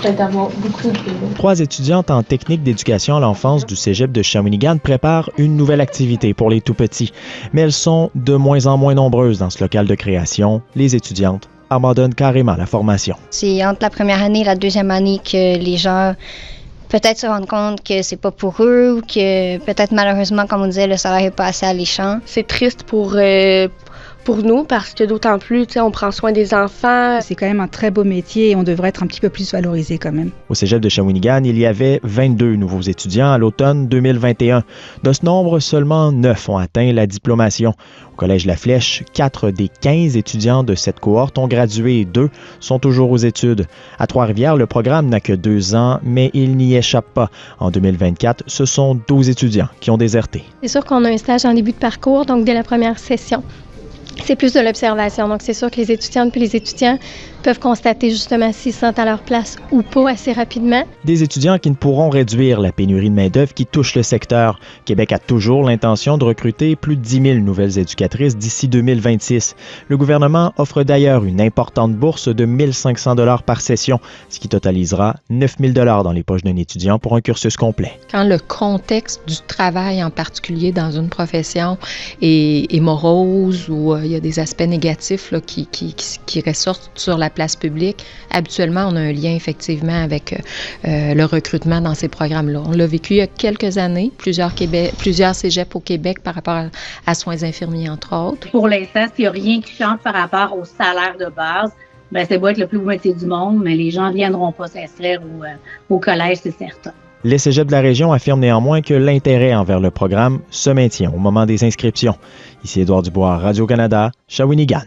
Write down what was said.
fait d'avoir beaucoup de... 3 étudiantes en technique d'éducation à l'enfance du cégep de Shawinigan préparent une nouvelle activité pour les tout-petits. Mais elles sont de moins en moins nombreuses dans ce local de création. Les étudiantes abandonnent carrément la formation. C'est entre la première année et la deuxième année que les gens peut-être se rendent compte que c'est pas pour eux ou que peut-être malheureusement, comme on disait, le salaire est pas assez alléchant. C'est triste pour nous parce que d'autant plus, on prend soin des enfants. C'est quand même un très beau métier et on devrait être un petit peu plus valorisé quand même. Au cégep de Shawinigan, il y avait 22 nouveaux étudiants à l'automne 2021. De ce nombre, seulement 9 ont atteint la diplomation. Au Collège La Flèche, 4 des 15 étudiants de cette cohorte ont gradué et 2 sont toujours aux études. À Trois-Rivières, le programme n'a que 2 ans, mais il n'y échappe pas. En 2024, ce sont 12 étudiants qui ont déserté. C'est sûr qu'on a un stage en début de parcours, donc dès la première session. C'est plus de l'observation. Donc, c'est sûr que les étudiantes et les étudiants peuvent constater justement s'ils se sentent à leur place ou pas assez rapidement. Des étudiants qui ne pourront réduire la pénurie de main-d'œuvre qui touche le secteur. Québec a toujours l'intention de recruter plus de 10 000 nouvelles éducatrices d'ici 2026. Le gouvernement offre d'ailleurs une importante bourse de 1 500 $ par session, ce qui totalisera 9 000 $ dans les poches d'un étudiant pour un cursus complet. Quand le contexte du travail en particulier dans une profession est morose ou il y a des aspects négatifs là, qui ressortent sur la place publique, habituellement, on a un lien effectivement avec le recrutement dans ces programmes-là. On l'a vécu il y a quelques années, plusieurs cégeps au Québec par rapport à soins infirmiers, entre autres. Pour l'instant, s'il n'y a rien qui change par rapport au salaire de base, c'est beau être le plus beau métier du monde, mais les gens ne viendront pas s'inscrire au collège, c'est certain. Les cégeps de la région affirment néanmoins que l'intérêt envers le programme se maintient au moment des inscriptions. Ici Édouard Dubois, Radio-Canada, Shawinigan.